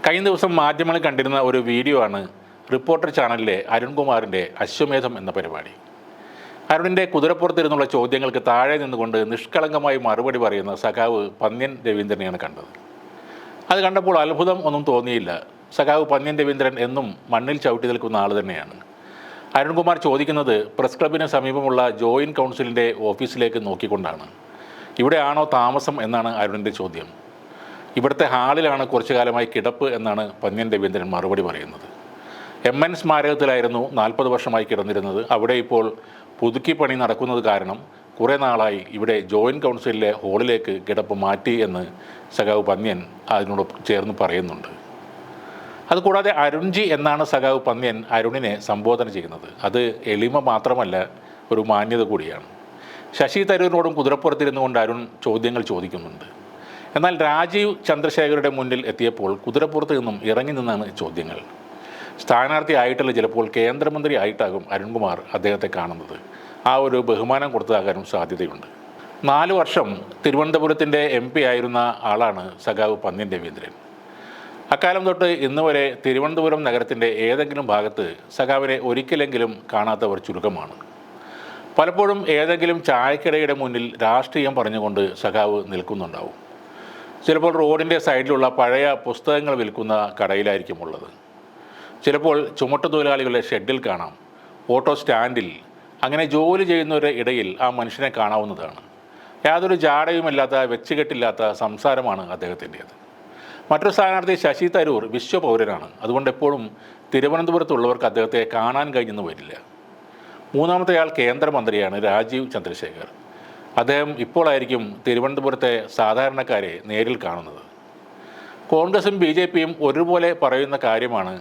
കഴിഞ്ഞ ദിവസം മാധ്യമങ്ങളിൽ കണ്ടിരുന്ന ഒരു വീഡിയോ ആണ് റിപ്പോർട്ടർ ചാനലിലെ അരുൺകുമാറിൻ്റെ അശ്വമേധം എന്ന പരിപാടി. അരുണിൻ്റെ കുതിരപ്പുറത്തിരുന്നുള്ള ചോദ്യങ്ങൾക്ക് താഴെ നിന്നുകൊണ്ട് നിഷ്കളങ്കമായി മറുപടി പറയുന്ന സഖാവ് പന്ന്യൻ രവീന്ദ്രനെയാണ് കണ്ടത്. അത് കണ്ടപ്പോൾ അത്ഭുതം ഒന്നും തോന്നിയില്ല. സഖാവ് പന്ന്യൻ രവീന്ദ്രൻ എന്നും മണ്ണിൽ ചവിട്ടി നിൽക്കുന്ന ആൾ തന്നെയാണ്. അരുൺകുമാർ ചോദിക്കുന്നത് പ്രസ് ക്ലബിന് സമീപമുള്ള ജോയിൻറ്റ് കൗൺസിലിൻ്റെ ഓഫീസിലേക്ക് നോക്കിക്കൊണ്ടാണ്. ഇവിടെയാണോ താമസം എന്നാണ് അരുണിൻ്റെ ചോദ്യം. ഇവിടുത്തെ ഹാളിലാണ് കുറച്ചു കാലമായി കിടപ്പ് എന്നാണ് പന്ന്യൻ രവീന്ദ്രൻ മറുപടി പറയുന്നത്. MN സ്മാരകത്തിലായിരുന്നു 40 വർഷമായി കിടന്നിരുന്നത്. അവിടെ ഇപ്പോൾ പുതുക്കി പണി നടക്കുന്നത് കാരണം കുറേ നാളായി ഇവിടെ ജോയിൻറ്റ് കൗൺസിലിലെ ഹാളിലേക്ക് കിടപ്പ് മാറ്റി എന്ന് സഖാവ് പന്ന്യൻ അതിനോട് ചേർന്ന് പറയുന്നുണ്ട്. അതുകൂടാതെ അരുൺജി എന്നാണ് സഖാവ് പന്ന്യൻ അരുണിനെ സംബോധന ചെയ്യുന്നത്. അത് എളിമ മാത്രമല്ല, ഒരു മാന്യത കൂടിയാണ്. ശശി തരൂരിനോടും കുതിരപ്പുറത്തിരുന്നു കൊണ്ട് അരുൺ ചോദ്യങ്ങൾ ചോദിക്കുന്നുണ്ട്. എന്നാൽ രാജീവ് ചന്ദ്രശേഖരുടെ മുന്നിൽ എത്തിയപ്പോൾ കുതിരപ്പുറത്ത് നിന്നും ഇറങ്ങി നിന്നാണ് ചോദ്യങ്ങൾ. സ്ഥാനാർത്ഥി ആയിട്ടല്ല, ചിലപ്പോൾ കേന്ദ്രമന്ത്രി ആയിട്ടാകും അരുൺകുമാർ അദ്ദേഹത്തെ കാണുന്നത്. ആ ഒരു ബഹുമാനം കൊടുത്തതാകാനും സാധ്യതയുണ്ട്. 4 വർഷം തിരുവനന്തപുരത്തിൻ്റെ MP ആയിരുന്ന ആളാണ് സഖാവ് പന്ന്യൻ രവീന്ദ്രൻ. അക്കാലം തൊട്ട് ഇന്ന് വരെ തിരുവനന്തപുരം നഗരത്തിൻ്റെ ഏതെങ്കിലും ഭാഗത്ത് സഖാവിനെ ഒരിക്കലെങ്കിലും കാണാത്തവർ ചുരുക്കമാണ്. പലപ്പോഴും ഏതെങ്കിലും ചായക്കടയുടെ മുന്നിൽ രാഷ്ട്രീയം പറഞ്ഞുകൊണ്ട് സഖാവ് നിൽക്കുന്നുണ്ടാവും. ചിലപ്പോൾ റോഡിൻ്റെ സൈഡിലുള്ള പഴയ പുസ്തകങ്ങൾ വിൽക്കുന്ന കടയിലായിരിക്കും ഉള്ളത്. ചിലപ്പോൾ ചുമട്ടുതൊഴിലാളികളുടെ ഷെഡിൽ കാണാം, ഓട്ടോ സ്റ്റാൻഡിൽ. അങ്ങനെ ജോലി ചെയ്യുന്നവരുടെ ഇടയിൽ ആ മനുഷ്യനെ കാണാവുന്നതാണ്. യാതൊരു ജാടയുമില്ലാത്ത, വെച്ചുകെട്ടില്ലാത്ത സംസാരമാണ് അദ്ദേഹത്തിൻ്റേത്. മറ്റൊരു സ്ഥാനാർത്ഥി ശശി തരൂർ വിശ്വപൗരനാണ്. അതുകൊണ്ട് എപ്പോഴും തിരുവനന്തപുരത്തുള്ളവർക്ക് അദ്ദേഹത്തെ കാണാൻ കഴിഞ്ഞെന്ന് വരില്ല. മൂന്നാമത്തെ ആൾ കേന്ദ്രമന്ത്രിയാണ് രാജീവ് ചന്ദ്രശേഖർ. അദ്ദേഹം ഇപ്പോഴായിരിക്കും തിരുവനന്തപുരത്തെ സാധാരണക്കാരെ നേരിൽ കാണുന്നത്. കോൺഗ്രസും BJPയും ഒരുപോലെ പറയുന്ന കാര്യമാണ്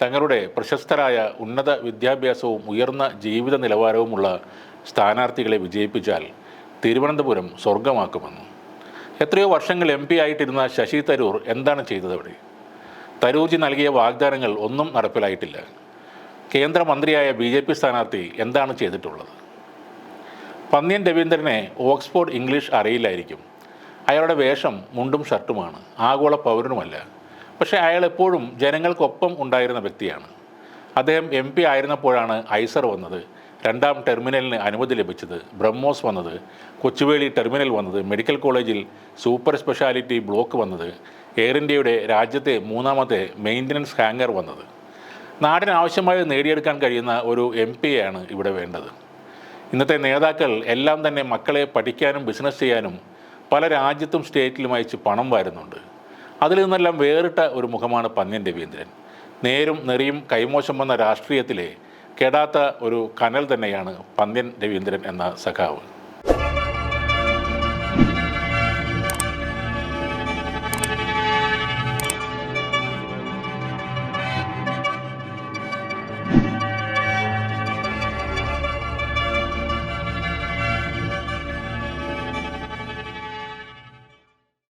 തങ്ങളുടെ പ്രശസ്തരായ ഉന്നത വിദ്യാഭ്യാസവും ഉയർന്ന ജീവിത നിലവാരവുമുള്ള സ്ഥാനാർത്ഥികളെ വിജയിപ്പിച്ചാൽ തിരുവനന്തപുരം സ്വർഗമാക്കുമെന്ന്. എത്രയോ വർഷങ്ങൾ MP ആയിട്ടിരുന്ന ശശി തരൂർ എന്താണ് ചെയ്തതവിടെ? തരൂർജി നൽകിയ വാഗ്ദാനങ്ങൾ ഒന്നും നടപ്പിലായിട്ടില്ല. കേന്ദ്രമന്ത്രിയായ BJP സ്ഥാനാർത്ഥി എന്താണ് ചെയ്തിട്ടുള്ളത്? പന്ന്യൻ രവീന്ദ്രനെ ഓക്സ്ഫോർഡ് ഇംഗ്ലീഷ് അറിയില്ലായിരിക്കും. അയാളുടെ വേഷം മുണ്ടും ഷർട്ടുമാണ്. ആഗോള പൗരനുമല്ല. പക്ഷേ അയാൾ എപ്പോഴും ജനങ്ങൾക്കൊപ്പം ഉണ്ടായിരുന്ന വ്യക്തിയാണ്. അദ്ദേഹം MP ആയിരുന്നപ്പോഴാണ് ഐസർ വന്നത്, 2ാം ടെർമിനലിന് അനുമതി ലഭിച്ചത്, ബ്രഹ്മോസ് വന്നത്, കൊച്ചുവേളി ടെർമിനൽ വന്നത്, മെഡിക്കൽ കോളേജിൽ സൂപ്പർ സ്പെഷ്യാലിറ്റി ബ്ലോക്ക് വന്നത്, എയർ ഇന്ത്യയുടെ രാജ്യത്തെ 3ാമത്തെ മെയിൻ്റനൻസ് ഹാങ്ങർ വന്നത്. നാടിന് ആവശ്യമായി നേടിയെടുക്കാൻ കഴിയുന്ന ഒരു MP-യാണ് ഇവിടെ വേണ്ടത്. ഇന്നത്തെ നേതാക്കൾ എല്ലാം തന്നെ മക്കളെ പഠിക്കാനും ബിസിനസ് ചെയ്യാനും പല രാജ്യത്തും സ്റ്റേറ്റിലും അയച്ച് പണം വാരുന്നുണ്ട്. അതിൽ നിന്നെല്ലാം വേറിട്ട ഒരു മുഖമാണ് പന്ന്യൻ രവീന്ദ്രൻ. നേരും നെറിയും കൈമോശം വന്ന രാഷ്ട്രീയത്തിലെ കെടാത്ത ഒരു കനൽ തന്നെയാണ് പന്ന്യൻ രവീന്ദ്രൻ എന്ന സഖാവ്.